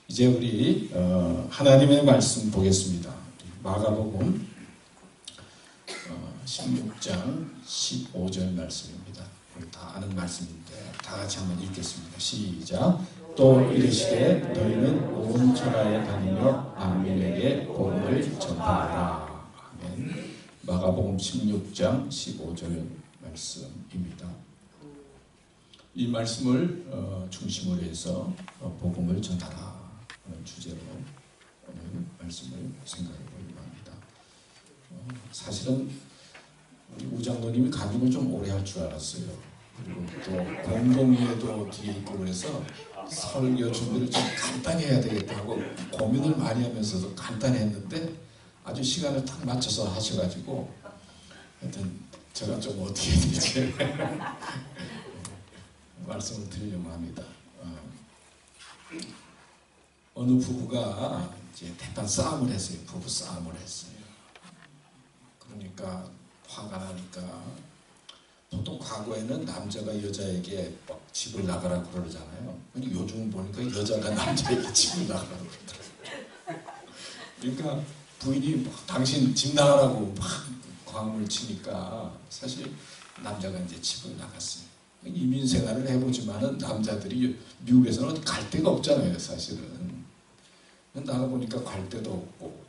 이제 우리 하나님의 말씀 보겠습니다. 마가복음 16장 15절 말씀입니다. 우리 다 아는 말씀인데 다 같이 한번 읽겠습니다. 시작. 또 이르시되 너희는 온 천하에 다니며 만민에게 복음을 전파하라. 아멘. 마가복음 16장 15절 말씀입니다. 이 말씀을 중심으로 해서 복음을 전하라 하는 주제로 오늘 말씀을 생각해 보려고 합니다. 사실은 우리 우장로님이 간증을 좀 오래 할 줄 알았어요. 그리고 또 공동회도 뒤에 있고 그래서 설교 준비를 좀 간단히 해야 되겠다 하고 고민을 많이 하면서도 간단히 했는데 아주 시간을 딱 맞춰서 하셔가지고 하여튼 제가 좀 어떻게 해야 될지 말씀을 드리려고 합니다. 어느 부부가 이제 대판 싸움을 했어요. 부부 싸움을 했어요. 그러니까 화가 나니까 보통 과거에는 남자가 여자에게 막 집을 나가라 그러잖아요. 요즘 보니까 여자가 남자에게 집을 나가라고 그러더라고요. 그러니까 부인이 막 당신 집 나가라고 막 광을 치니까 사실 남자가 이제 집을 나갔어요. 이민 생활을 해보지만은 남자들이 미국에서는 갈 데가 없잖아요, 사실은. 나가보니까 갈 데도 없고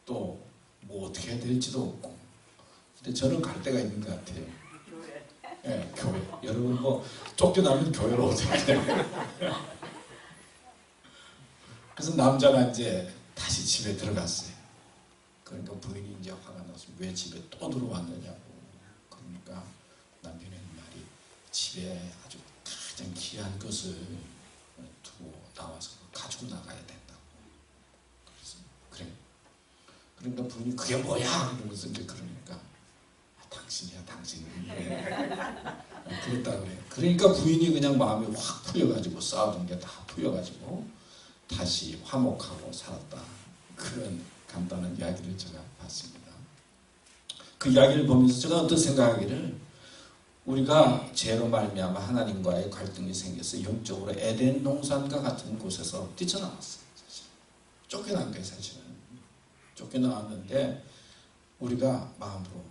또 뭐 어떻게 해야 될지도 없고. 근데 저는 갈 데가 있는 것 같아요. 네, 교회. 여러분 뭐 쫓겨나면 교회로 어떻게 해요? 그래서 남자가 이제 다시 집에 들어갔어요. 그러니까 부인이 이제 화가 나서 왜 집에 또 들어왔느냐고. 그러니까 남편의 말이 집에 아주 가장 귀한 것을 두고 나와서 가지고 나가야 된다고. 그래서 그래. 그러니까 부인이 그게 뭐야? 그러면서 이제 그러니까 당신이야 당신이. 그랬다 그래요. 그러니까 부인이 그냥 마음이 확 풀려가지고 싸우던 게 다 풀려가지고 다시 화목하고 살았다. 그런 간단한 이야기를 제가 봤습니다. 그 이야기를 보면서 제가 어떤 생각하기를 우리가 죄로 말미암아 하나님과의 갈등이 생겨서 영적으로 에덴 동산과 같은 곳에서 뛰쳐나왔어요. 사실. 쫓겨난 거예요. 사실은. 쫓겨나왔는데 우리가 마음으로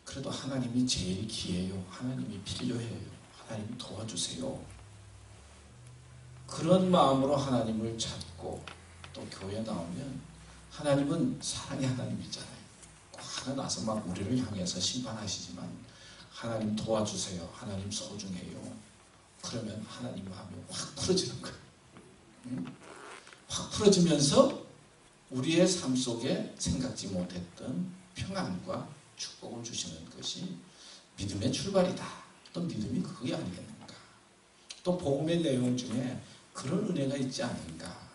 그래도 하나님이 제일 귀해요. 하나님이 필요해요. 하나님 도와주세요. 그런 마음으로 하나님을 찾고 또 교회에 나오면 하나님은 사랑의 하나님이잖아요. 화가 나서 막 우리를 향해서 심판하시지만 하나님 도와주세요. 하나님 소중해요. 그러면 하나님 마음이 확 풀어지는 거예요. 확 풀어지면서 우리의 삶 속에 생각지 못했던 평안과 축복을 주시는 것이 믿음의 출발이다. 또 믿음이 그게 아니겠는가. 또 복음의 내용 중에 그런 은혜가 있지 않는가.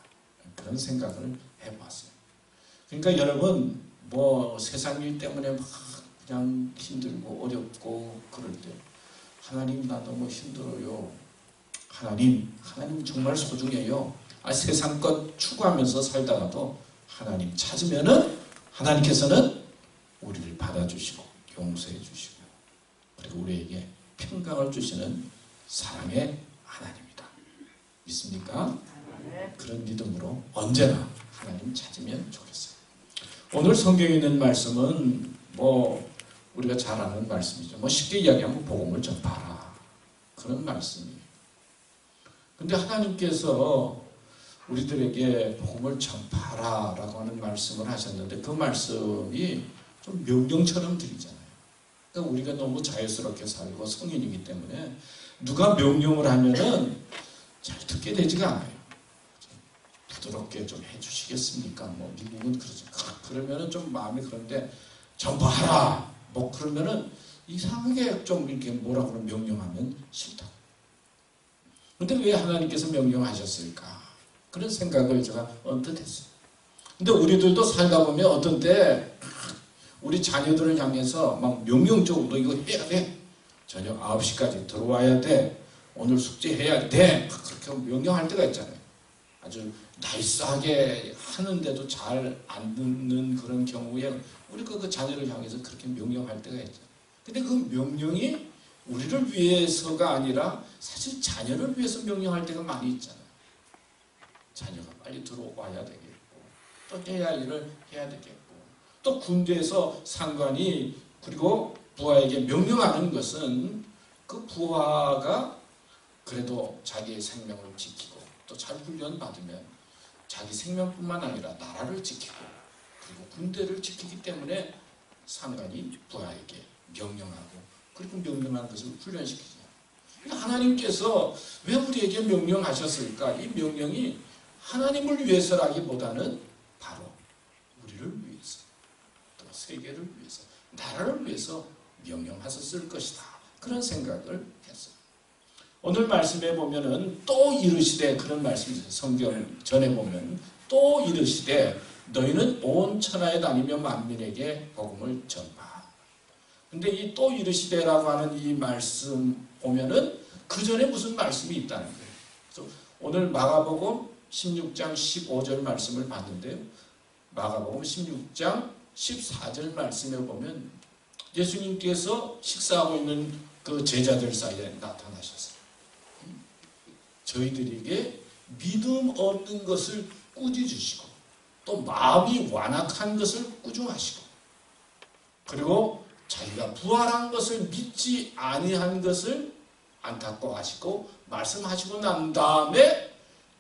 그런 생각을 해봤어요. 그러니까 여러분 뭐 세상 일 때문에 막 그냥 힘들고 어렵고 그럴 때 하나님 나 너무 힘들어요. 하나님 정말 소중해요. 세상 것 추구하면서 살다가도 하나님 찾으면은 하나님께서는 우리를 받아주시고 용서해 주시고 그리고 우리에게 평강을 주시는 사랑의 하나님이다. 믿습니까? 그런 믿음으로 언제나 하나님 찾으면 좋겠어요. 오늘 성경에 있는 말씀은 뭐 우리가 잘 아는 말씀이죠. 뭐 쉽게 이야기하면 복음을 전파하라. 그런 말씀이에요. 근데 하나님께서 우리들에게 복음을 전파하라라고 하는 말씀을 하셨는데 그 말씀이 좀 명령처럼 들리잖아요. 그러니까 우리가 너무 자유스럽게 살고 성인이기 때문에 누가 명령을 하면은 잘 듣게 되지가 않아요. 부드럽게 좀 해주시겠습니까? 뭐 미국은 그러죠. 그러면은 좀 마음이 그런데 전파하라. 뭐 그러면은 이상하게 좀 이렇게 뭐라 그러면 명령하면 싫다. 근데 왜 하나님께서 명령하셨을까? 그런 생각을 제가 언뜻 했어요. 근데 우리들도 살다 보면 어떤 때 우리 자녀들을 향해서 막 명령적으로 이거 해야 돼. 저녁 9시까지 들어와야 돼. 오늘 숙제해야 돼. 그렇게 명령할 때가 있잖아요. 아주 나이스하게 하는데도 잘 안 듣는 그런 경우에 우리가 그 자녀를 향해서 그렇게 명령할 때가 있잖아요. 근데 그 명령이 우리를 위해서가 아니라 사실 자녀를 위해서 명령할 때가 많이 있잖아요. 자녀가 빨리 들어와야 되겠고 또 해야 할 일을 해야 되겠고 또 군대에서 상관이 그리고 부하에게 명령하는 것은 그 부하가 그래도 자기의 생명을 지키고 또 잘 훈련 받으면 자기 생명뿐만 아니라 나라를 지키고 그리고 군대를 지키기 때문에 상관이 부하에게 명령하고 그리고 명령하는 것을 훈련시키죠. 하나님께서 왜 우리에게 명령하셨을까? 이 명령이 하나님을 위해서라기보다는 바로 우리를 위해서 또 세계를 위해서 나라를 위해서 명령하셨을 것이다. 그런 생각을 했어요. 오늘 말씀에 보면은 또 이르시되 그런 말씀이 있어요. 성경 전에 보면 또 이르시되 너희는 온 천하에 다니며 만민에게 복음을 전파. 근데 이 또 이르시되라고 하는 이 말씀 보면은 그 전에 무슨 말씀이 있다는 거예요. 그래서 오늘 마가복음 16장 15절 말씀을 봤는데요. 마가복음 16장 14절 말씀에 보면 예수님께서 식사하고 있는 그 제자들 사이에 나타나셨어요. 저희들에게 믿음 없는 것을 꾸짖으시고 또 마음이 완악한 것을 꾸중하시고 그리고 자기가 부활한 것을 믿지 아니한 것을 안타까워하시고 말씀하시고 난 다음에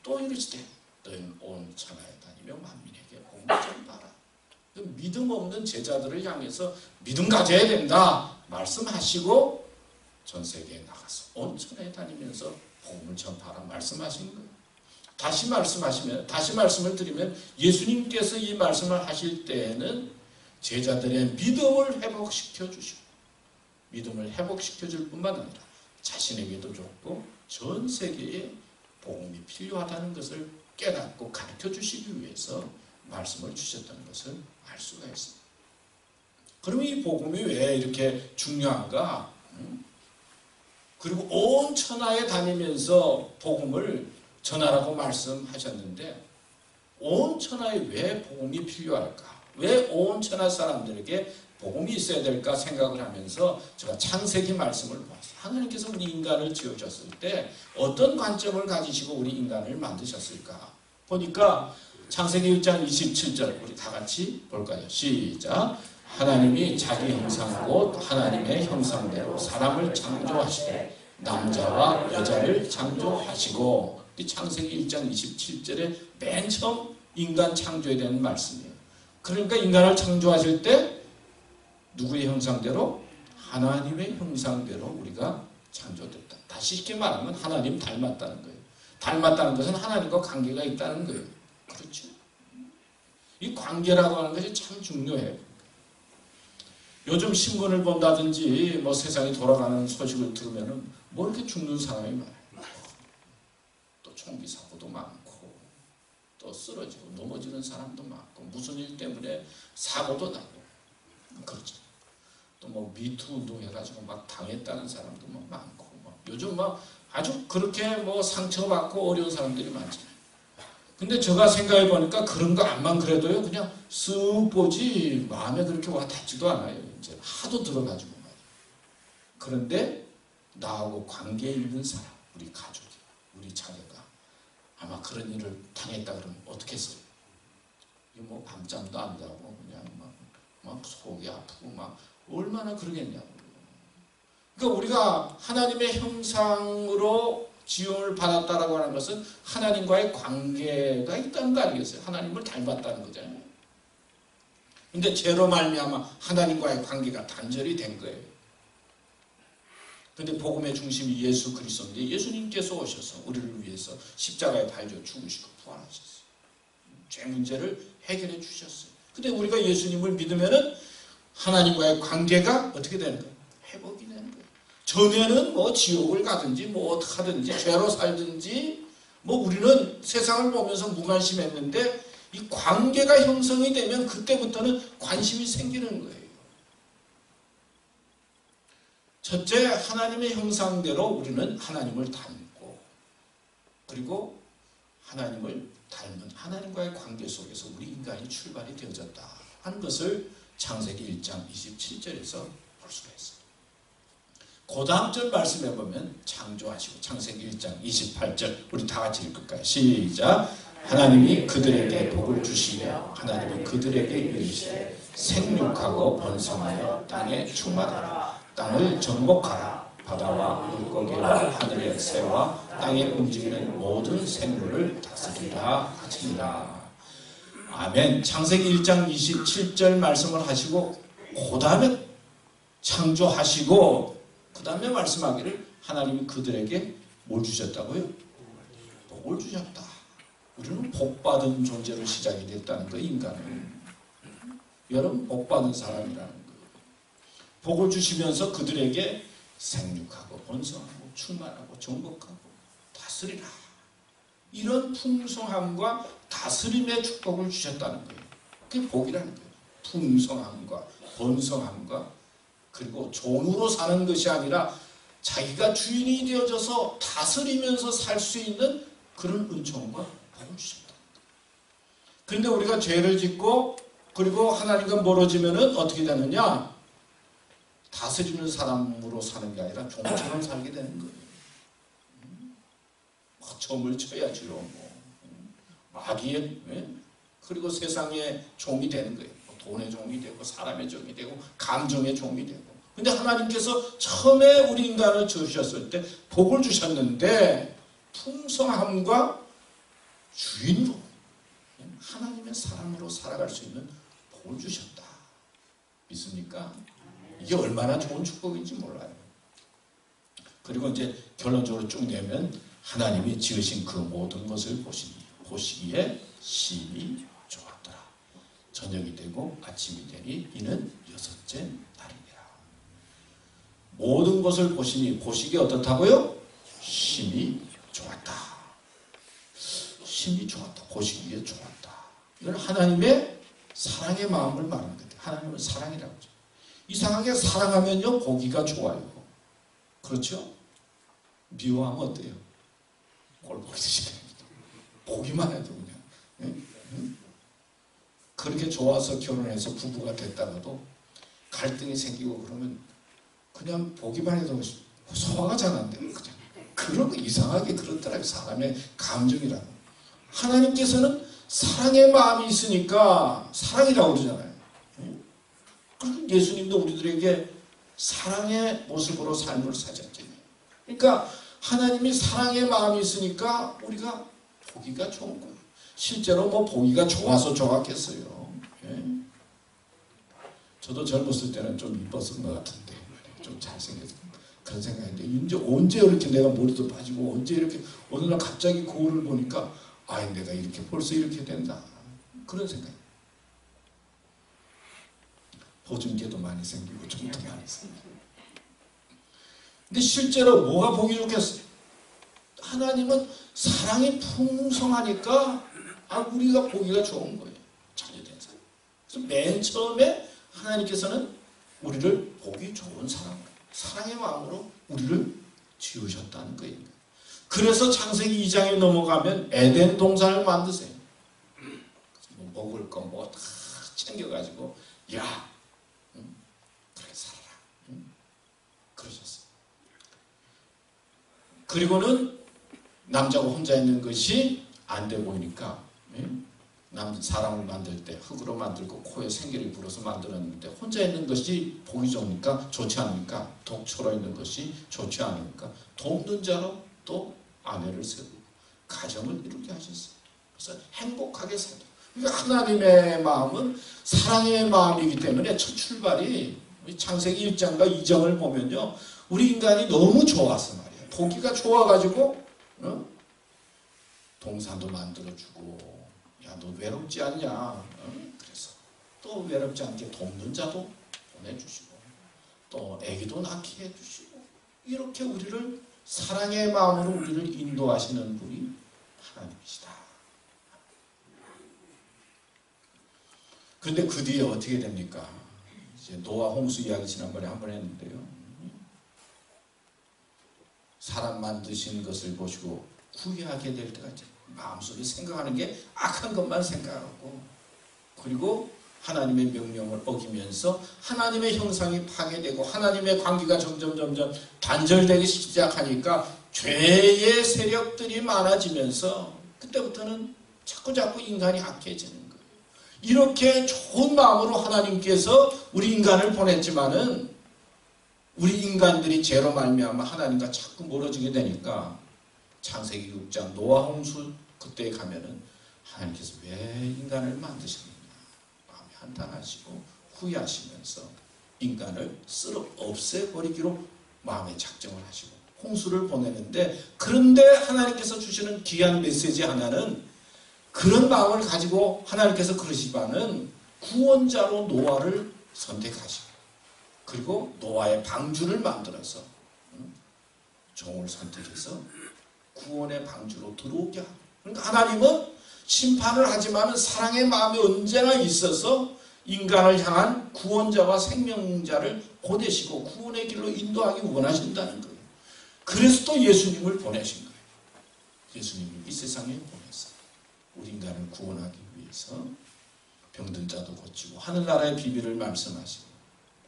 또 이르시되 너희는 온 천하에 다니며 만민에게 복음을 전파하라. 믿음 없는 제자들을 향해서 믿음 가져야 된다 말씀하시고 전 세계에 나가서 온 천하에 다니면서 복음을 전파하라 말씀하신 거예요. 다시 말씀을 드리면 예수님께서 이 말씀을 하실 때에는 제자들의 믿음을 회복시켜 주시고 믿음을 회복시켜 줄 뿐만 아니라 자신에게도 좋고 전 세계에 복음이 필요하다는 것을 깨닫고 가르쳐 주시기 위해서 말씀을 주셨다는 것을 알 수가 있습니다. 그러면 이 복음이 왜 이렇게 중요한가? 그리고 온 천하에 다니면서 복음을 전하라고 말씀하셨는데 온 천하에 왜 복음이 필요할까? 왜 온 천하 사람들에게 복음이 있어야 될까 생각을 하면서 제가 창세기 말씀을 봤어요. 하나님께서 우리 인간을 지으셨을 때 어떤 관점을 가지시고 우리 인간을 만드셨을까? 보니까 창세기 1장 27절 우리 다 같이 볼까요? 시작! 하나님이 자기 형상 곧 하나님의 형상대로 사람을 창조하시되 남자와 여자를 창조하시고 이 창세기 1장 27절에 맨 처음 인간 창조에 대한 말씀이에요. 그러니까 인간을 창조하실 때 누구의 형상대로? 하나님의 형상대로 우리가 창조됐다. 다시 쉽게 말하면 하나님 닮았다는 거예요. 닮았다는 것은 하나님과 관계가 있다는 거예요. 그렇죠? 이 관계라고 하는 것이 참 중요해요. 요즘 신문을 본다든지 뭐 세상이 돌아가는 소식을 들으면은 뭐 이렇게 죽는 사람이 많아요. 또 총기 사고도 많고 또 쓰러지고 넘어지는 사람도 많고 무슨 일 때문에 사고도 나고 그렇죠. 또 뭐 미투 운동 해가지고 막 당했다는 사람도 뭐 많고 뭐 요즘 뭐 아주 그렇게 뭐 상처받고 어려운 사람들이 많잖아요. 근데 제가 생각해 보니까 그런 거 안만 그래도요 그냥 쓱 보지 마음에 그렇게 와 닿지도 않아요. 이제 하도 들어가지고 말이에요. 그런데 나하고 관계에 있는 사람, 우리 가족이, 우리 자녀가 아마 그런 일을 당했다 그러면 어떻게 했어요? 뭐 밤잠도 안 자고 그냥 막 속이 아프고 막 얼마나 그러겠냐고. 그러니까 우리가 하나님의 형상으로 지음을 받았다라고 하는 것은 하나님과의 관계가 있다는 거 아니겠어요? 하나님을 닮았다는 거잖아요. 근데 죄로 말미암아 하나님과의 관계가 단절이 된 거예요. 근데 복음의 중심이 예수 그리스도인데 예수님께서 오셔서 우리를 위해서 십자가에 달려 죽으시고 부활하셨어요. 죄 문제를 해결해 주셨어요. 근데 우리가 예수님을 믿으면은 하나님과의 관계가 어떻게 되는 거예요? 회복이 되는 거예요. 전에는 뭐 지옥을 가든지 뭐 어떻게 하든지 죄로 살든지 뭐 우리는 세상을 보면서 무관심했는데 이 관계가 형성이 되면 그때부터는 관심이 생기는 거예요. 첫째, 하나님의 형상대로 우리는 하나님을 닮고 그리고 하나님을 닮은 하나님과의 관계 속에서 우리 인간이 출발이 되어졌다 하는 것을 창세기 1장 27절에서 볼 수가 있어요. 그 다음 절 말씀해 보면 창조하시고 창세기 1장 28절 우리 다 같이 읽을까요? 시작! 하나님이 그들에게 복을 주시며 하나님이 그들에게 이르시되 생육하고 번성하여 땅에 충만하라. 땅을 정복하라. 바다와 물고기와 하늘의 새와 땅에 움직이는 모든 생물을 다스리라 하시니라. 아멘. 창세기 1장 27절 말씀을 하시고 그 다음에 창조하시고 그 다음에 말씀하기를 하나님이 그들에게 뭘 주셨다고요? 복을 주셨다. 우리는 복받은 존재로 시작이 됐다는 거, 인간은. 여러분, 복받은 사람이라는 거. 복을 주시면서 그들에게 생육하고 번성하고 충만하고 정복하고 다스리라. 이런 풍성함과 다스림의 축복을 주셨다는 거예요. 그게 복이라는 거예요. 풍성함과 번성함과, 그리고 종으로 사는 것이 아니라 자기가 주인이 되어져서 다스리면서 살 수 있는 그런 은총과 복을 주셨다. 그런데 우리가 죄를 짓고 그리고 하나님과 멀어지면은 어떻게 되느냐? 다스리는 사람으로 사는 게 아니라 종처럼 살게 되는 거예요. 점을 쳐야지요. 마귀의, 그리고 세상의 종이 되는 거예요. 돈의 종이 되고 사람의 종이 되고 감정의 종이 되고. 근데 하나님께서 처음에 우리 인간을 지으셨을 때 복을 주셨는데 풍성함과 주인으로 하나님의 사람으로 살아갈 수 있는 복을 주셨다. 믿습니까? 이게 얼마나 좋은 축복인지 몰라요. 그리고 이제 결론적으로 쭉 내면 하나님이 지으신 그 모든 것을 보시기에 심히 좋았더라. 저녁이 되고 아침이 되니 이는 여섯째 날이니라. 모든 것을 보시기에 어떻다고요? 심히 좋았다. 심히 좋았다. 보시기에 좋았다. 이건 하나님의 사랑의 마음을 말하는 거예요. 하나님은 사랑이라고 하죠. 이상하게 사랑하면요 보기가 좋아요. 그렇죠? 미워하면 어때요? 꼴보기 싫어요. 보기만 해도 그냥. 응? 그렇게 좋아서 결혼해서 부부가 됐다가도 갈등이 생기고 그러면 그냥 보기만 해도 소화가 잘 안 돼요. 그냥. 그런 거 이상하게 그렇더라고요. 사람의 감정이라고. 하나님께서는 사랑의 마음이 있으니까 사랑이라고 그러잖아요. 그리고 예수님도 우리들에게 사랑의 모습으로 삶을 사셨잖아요. 그러니까 하나님이 사랑의 마음이 있으니까 우리가 보기가 좋은 거예요. 실제로 뭐 보기가 좋아서 좋았겠어요. 예? 저도 젊었을 때는 좀 이뻤을 것 같은데 좀 잘생겼어요. 그런 생각인데 언제 이렇게 내가 머리도 빠지고 언제 이렇게 어느 날 갑자기 거울을 보니까 내가 이렇게 벌써 이렇게 된다. 그런 생각. 보증계도 많이 생기고 좀더 많이 생기고. 근데 실제로 뭐가 보기 좋겠어요? 하나님은 사랑이 풍성하니까 우리가 보기가 좋은 거예요. 자녀된 사람. 그래서 맨 처음에 하나님께서는 우리를 보기 좋은 사랑의 마음으로 우리를 지으셨다는 거예요. 그래서 창세기 2장에 넘어가면 에덴 동산을 만드세요. 뭐 먹을 거 뭐 다 챙겨가지고 그렇게 살아라. 그러셨어요. 그리고는 남자가 혼자 있는 것이 안 돼 보이니까 사람을 만들 때 흙으로 만들고 코에 생기를 불어서 만들었는데 혼자 있는 것이 보기 좋으니까 좋지 않으니까 독초로 있는 것이 좋지 않으니까 돕는 자로 또 아내를 세우고 가정을 이루게 하셨어요. 그래서 행복하게 살다. 그러니까 하나님의 마음은 사랑의 마음이기 때문에 첫 출발이 창세기 1장과 2장을 보면요. 우리 인간이 너무 좋아서 말이야. 보기가 좋아가지고 동산도 만들어주고 너 외롭지 않냐. 그래서 또 외롭지 않게 돕는 자도 보내주시고 또 애기도 낳게 해주시고 이렇게 우리를 사랑의 마음으로 우리를 인도하시는 분이 하나님이시다. 그런데 그 뒤에 어떻게 됩니까? 이제 노아 홍수 이야기 지난번에 한번 했는데요. 사람 만드신 것을 보시고 후회하게 될 때가 있죠. 마음속에 생각하는 게 악한 것만 생각하고 그리고 하나님의 명령을 어기면서 하나님의 형상이 파괴되고 하나님의 관계가 점점 단절되기 시작하니까 죄의 세력들이 많아지면서 그때부터는 자꾸 인간이 악해지는 거예요. 이렇게 좋은 마음으로 하나님께서 우리 인간을 보냈지만은 우리 인간들이 죄로 말미암아 하나님과 자꾸 멀어지게 되니까 창세기 6장 노아 홍수 그때에 가면은 하나님께서 왜 인간을 만드셨느냐 마음에 한탄하시고 후회하시면서 인간을 쓸어 없애버리기로 마음에 작정을 하시고 홍수를 보내는데, 그런데 하나님께서 주시는 귀한 메시지 하나는 그런 마음을 가지고 하나님께서 그러시지만은 구원자로 노아를 선택하시고 그리고 노아의 방주를 만들어서 종을 선택해서 구원의 방주로 들어오게 하고, 그러니까 하나님은 심판을 하지만 사랑의 마음이 언제나 있어서 인간을 향한 구원자와 생명자를 보내시고 구원의 길로 인도하기 원하신다는 거예요. 그래서 또 예수님을 보내신 거예요. 예수님을 이 세상에 보내서 우리 인간을 구원하기 위해서 병든 자도 고치고 하늘나라의 비밀을 말씀하시고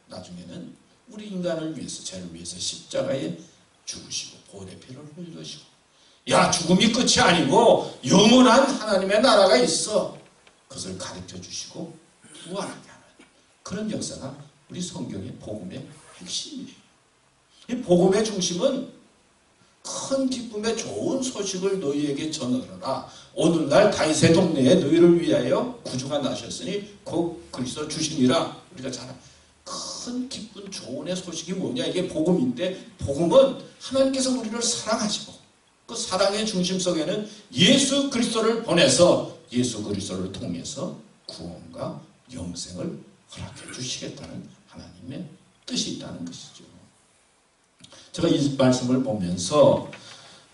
나중에는 우리 인간을 위해서 죄를 위해서 십자가에 죽으시고 보혈의 피를 흘리시고, 야 죽음이 끝이 아니고 영원한 하나님의 나라가 있어, 그것을 가르쳐 주시고 부활하게 하는 그런 역사가 우리 성경의 복음의 핵심이에요. 이 복음의 중심은 큰 기쁨의 좋은 소식을 너희에게 전하노라. 오늘날 다윗의 동네에 너희를 위하여 구주가 나셨으니 곧 그리스도 주시니라. 우리가 잘 큰 기쁜 좋은의 소식이 뭐냐, 이게 복음인데, 복음은 하나님께서 우리를 사랑하시고 그 사랑의 중심 속에는 예수 그리스도를 보내서 예수 그리스도를 통해서 구원과 영생을 허락해 주시겠다는 하나님의 뜻이 있다는 것이죠. 제가 이 말씀을 보면서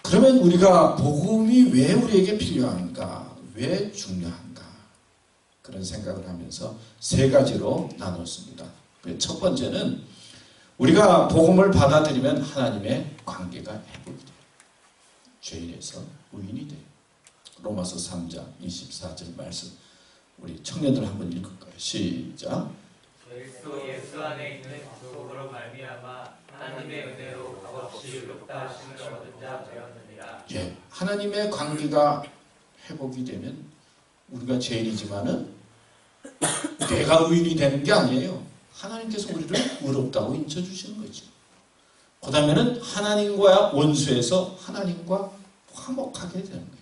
그러면 우리가 복음이 왜 우리에게 필요한가, 왜 중요한가, 그런 생각을 하면서 세 가지로 나눴습니다. 첫 번째는 우리가 복음을 받아들이면 하나님의 관계가 회복이 돼요. 죄인에서 의인이 돼요. 로마서 3장 24절 말씀 우리 청년들 한번 읽을까요? 시작. 그리스도 예수 안에 있는 복음으로 말미암아 하나님의 은혜로 값없이 의롭다 하심을 얻은 자 되었느니라. 예, 하나님의 관계가 회복이 되면 우리가 죄인이지만은 내가 의인이 되는 게 아니에요. 하나님께서 우리를 의롭다고 인쳐주시는 거죠. 그 다음에는 하나님과 원수에서 하나님과 화목하게 되는 거예요.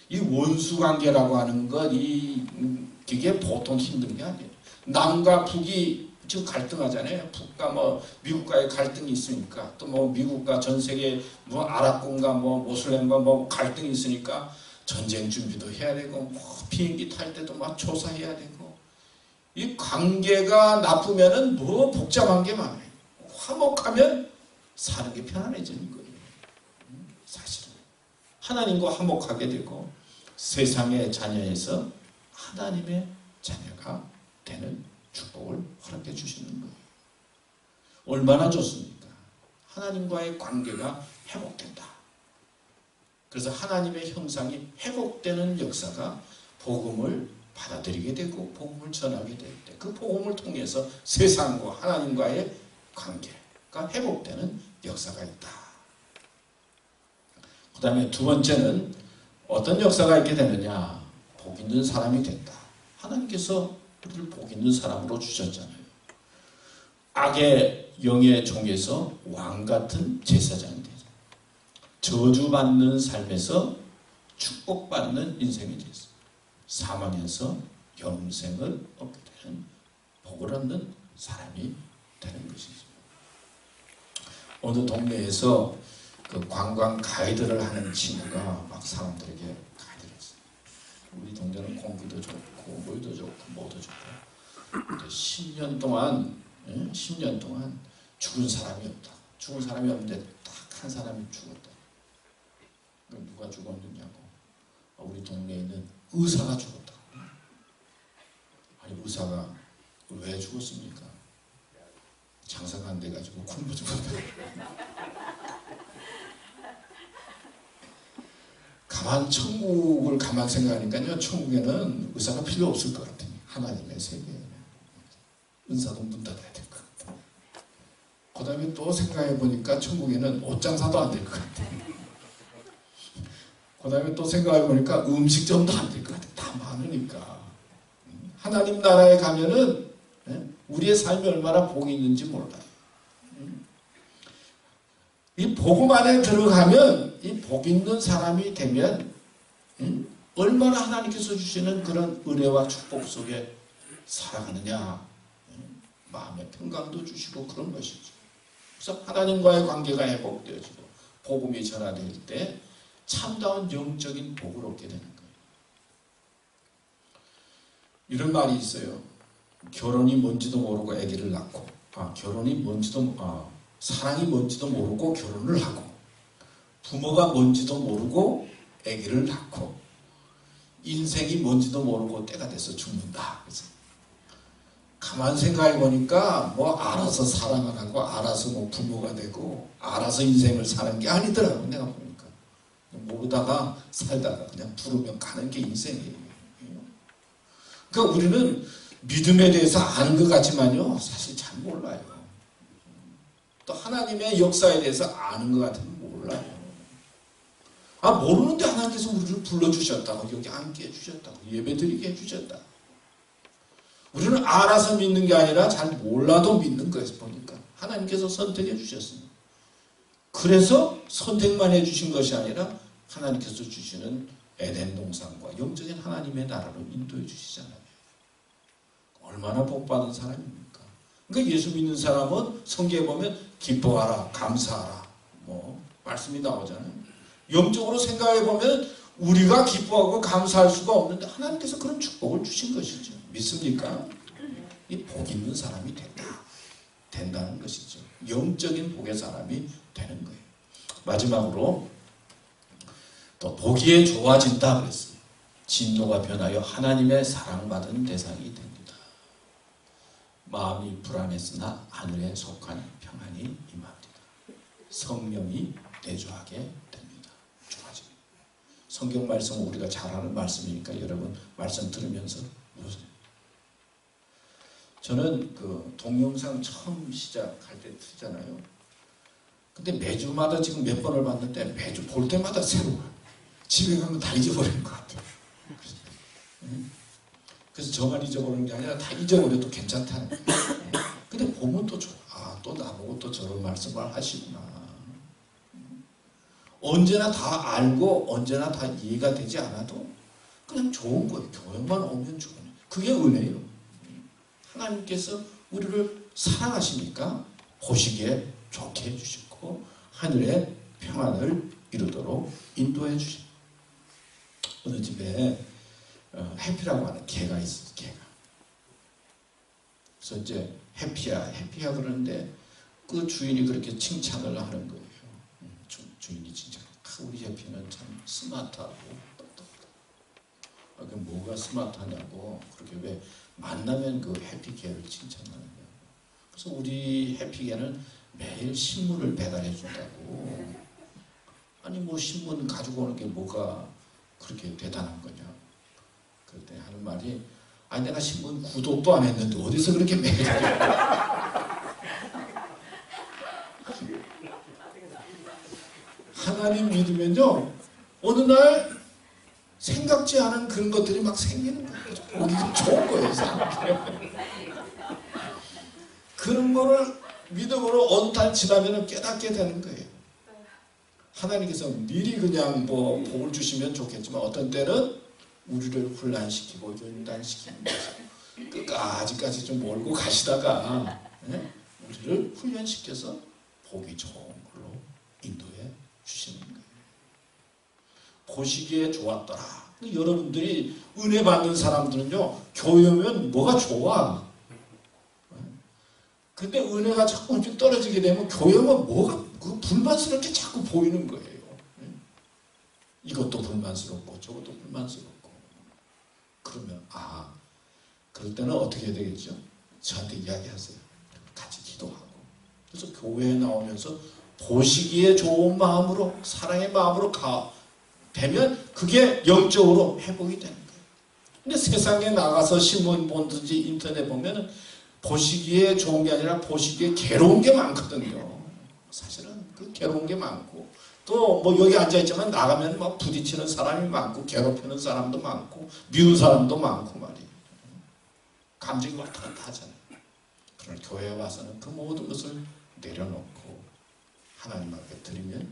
이 원수관계라고 하는 것, 이게 보통 힘든 게 아니에요. 남과 북이 지금 갈등하잖아요. 북과 미국과의 갈등이 있으니까, 또 미국과 전 세계 아랍권과 모슬렘과 갈등이 있으니까 전쟁 준비도 해야 되고, 비행기 탈 때도 조사해야 되고, 이 관계가 나쁘면은 복잡한 게 많아요. 화목하면 사는 게 편안해지는 거예요. 사실은 하나님과 화목하게 되고 세상의 자녀에서 하나님의 자녀가 되는 축복을 허락해 주시는 거예요. 얼마나 좋습니까? 하나님과의 관계가 회복된다. 그래서 하나님의 형상이 회복되는 역사가 복음을 받아들이게 되고 복음을 전하게 될 때 그 복음을 통해서 세상과 하나님과의 관계가 회복되는 역사가 있다. 그 다음에 두 번째는 어떤 역사가 있게 되느냐, 복 있는 사람이 된다. 하나님께서 우리를 복 있는 사람으로 주셨잖아요. 악의 영의 종에서 왕같은 제사장이 되죠. 저주받는 삶에서 축복받는 인생이 됐어요. 사망에서 영생을 얻게 되는 복을 얻는 사람이 되는 것이죠. 어느 동네에서 그 관광 가이드를 하는 친구가 막 사람들에게 가이드를 했어요. 우리 동네는 공기도 좋고 물도 좋고 뭐도 좋고 10년 동안 10년 동안 죽은 사람이 없다. 죽은 사람이 없는데 딱 한 사람이 죽었다. 누가 죽었느냐고. 우리 동네에 있는 의사가 죽었다. 아니 의사가 왜 죽었습니까? 장사가 안 돼가지고 굶어 죽었다. 천국을 가만 생각하니까요, 천국에는 의사가 필요 없을 것 같아요. 하나님의 세계에 은사도 문 닫아야 될 것 같아요. 그 다음에 또 생각해 보니까 천국에는 옷 장사도 안 될 것 같아요. 그 다음에 또 생각해 보니까 음식점도 안 될 것 같아. 다 많으니까. 하나님 나라에 가면은 우리의 삶이 얼마나 복이 있는지 몰라요. 이 복음 안에 들어가면, 이 복 있는 사람이 되면 얼마나 하나님께서 주시는 그런 은혜와 축복 속에 살아가느냐. 마음의 평강도 주시고 그런 것이죠. 그래서 하나님과의 관계가 회복되어지고 복음이 전화될 때 참다운 영적인 복을 얻게 되는 거예요. 이런 말이 있어요. 결혼이 뭔지도 모르고 아기를 낳고, 사랑이 뭔지도 모르고 결혼을 하고, 부모가 뭔지도 모르고 아기를 낳고, 인생이 뭔지도 모르고 때가 돼서 죽는다. 그래서 가만 생각해 보니까 뭐 알아서 사랑을 하고 알아서 뭐 부모가 되고 알아서 인생을 사는 게 아니더라고. 내가 보니까 모르다가 살다가 그냥 부르면 가는 게 인생이에요. 그러니까 우리는 믿음에 대해서 아는 것 같지만요 사실 잘 몰라요. 또 하나님의 역사에 대해서 아는 것 같으면 몰라요. 모르는데 하나님께서 우리를 불러주셨다고, 여기 앉게 해주셨다고, 예배드리게 해주셨다. 우리는 알아서 믿는 게 아니라 잘 몰라도 믿는 거예요. 보니까 하나님께서 선택해 주셨습니다. 그래서 선택만 해주신 것이 아니라 하나님께서 주시는 에덴 동산과 영적인 하나님의 나라로 인도해 주시잖아요. 얼마나 복받은 사람입니까? 그러니까 예수 믿는 사람은 성경에 보면 기뻐하라, 감사하라 뭐 말씀이 나오잖아요. 영적으로 생각해 보면 우리가 기뻐하고 감사할 수가 없는데 하나님께서 그런 축복을 주신 것이죠. 믿습니까? 이 복 있는 사람이 된다는 것이죠. 영적인 복의 사람이 되는 거예요. 마지막으로 또 보기에 좋아진다 그랬어요. 진노가 변하여 하나님의 사랑받은 대상이 됩니다. 마음이 불안했으나 하늘에 속한 평안이 임합니다. 성령이 내주하게 됩니다. 좋아집니다. 성경 말씀은 우리가 잘 아는 말씀이니까 여러분 말씀 들으면서 무슨 저는 그 동영상 처음 시작할 때 틀잖아요. 근데 매주마다 지금 몇 번을 봤는데 매주 볼 때마다 새로워요. 집에 가면 다 잊어버리는 것 같아요. 그래서 저만 잊어버리는 게 아니라 다 잊어버려도 괜찮다는 거예요. 근데 보면 또 좋아. 또 나보고 또 저런 말씀을 하시구나. 언제나 다 알고 언제나 다 이해가 되지 않아도 그냥 좋은 거예요. 교회만 오면 좋은 거예요. 그게 은혜예요. 하나님께서 우리를 사랑하시니까 보시기에 좋게 해주셨고 하늘의 평안을 이루도록 인도해 주십니다. 어느 집에 해피라고 하는 개가 있어요. 개가. 그래서 이제 해피야 그러는데 그 주인이 그렇게 칭찬을 하는 거예요. 주인이 칭찬. 우리 해피는 참 스마트하고 똑똑하다. 그 뭐가 스마트하냐고 그렇게 왜 만나면 그 해피개를 칭찬하는 거예요. 그래서 우리 해피개는 매일 신문을 배달해 준다고. 아니 뭐 신문 가지고 오는 게 뭐가 그렇게 대단한 거냐. 그럴 때 하는 말이 아니 내가 신문 구독도 안 했는데 어디서 그렇게 매일 하나님 믿으면요 어느 날 생각지 않은 그런 것들이 막 생기는 거예요. 우리가 좋은 거예요. 그런 거를 믿음으로 어느 달 지나면 깨닫게 되는 거예요. 하나님께서 미리 그냥 뭐 복을 주시면 좋겠지만 어떤 때는 우리를 혼란시키고 연단시키는 거죠. 끝까지까지 좀 몰고 가시다가 우리를 훈련시켜서 복이 좋은 걸로 인도해 주시는 거예요. 보시기에 좋았더라. 여러분들이 은혜 받는 사람들은요 교회 오면 뭐가 좋아. 근데 은혜가 조금씩 떨어지게 되면 교회 오면 뭐가 불만스럽게 자꾸 보이는 거예요. 이것도 불만스럽고 저것도 불만스럽고. 그러면 그럴 때는 어떻게 해야 되겠죠? 저한테 이야기하세요. 같이 기도하고. 그래서 교회에 나오면서 보시기에 좋은 마음으로 사랑의 마음으로 되면 그게 영적으로 회복이 되는 거예요. 근데 세상에 나가서 신문 보든지 인터넷 보면 보시기에 좋은 게 아니라 보시기에 괴로운 게 많거든요. 사실은 그 괴로운 게 많고 또 뭐 여기 앉아있지만 나가면 막 부딪히는 사람이 많고 괴롭히는 사람도 많고 미운 사람도 많고 말이에요. 감정이 왔다 갔다 하잖아요. 그러나 교회에 와서는 그 모든 것을 내려놓고 하나님 앞에 드리면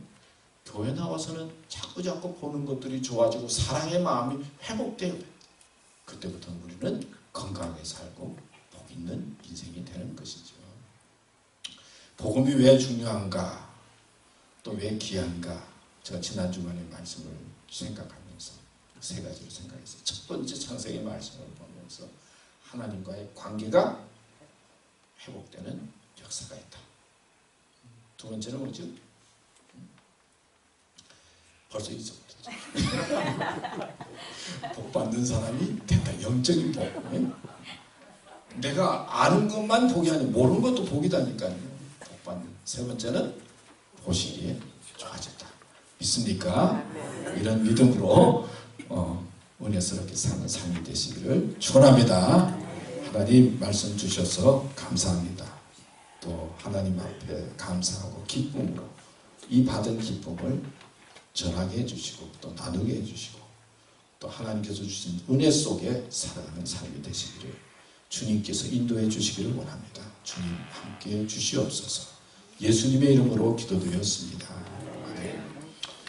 교회 나와서는 자꾸 보는 것들이 좋아지고 사랑의 마음이 회복돼요. 그때부터 우리는 건강하게 살고 복 있는 인생이 되는 것이죠. 복음이 왜 중요한가? 또 왜 귀한가? 제가 지난 주간의 말씀을 생각하면서 세 가지로 생각했어요. 첫 번째 창세기 말씀을 보면서 하나님과의 관계가 회복되는 역사가 있다. 두 번째는 뭐죠? 벌써 잊어버렸죠. 복 받는 사람이 된다. 영적인 복. 내가 아는 것만 복이 아니고 모르는 것도 복이다니까요. 복 받는. 세 번째는 보시기에 좋아졌다. 믿습니까? 이런 믿음으로 은혜스럽게 사는 삶이 되시기를 축원합니다. 하나님 말씀 주셔서 감사합니다. 또 하나님 앞에 감사하고 기쁨으로 이 받은 기쁨을 전하게 해주시고 또 나누게 해주시고 또 하나님께서 주신 은혜 속에 살아가는 삶이 되시기를 주님께서 인도해 주시기를 원합니다. 주님 함께해 주시옵소서. 예수님의 이름으로 기도드렸습니다.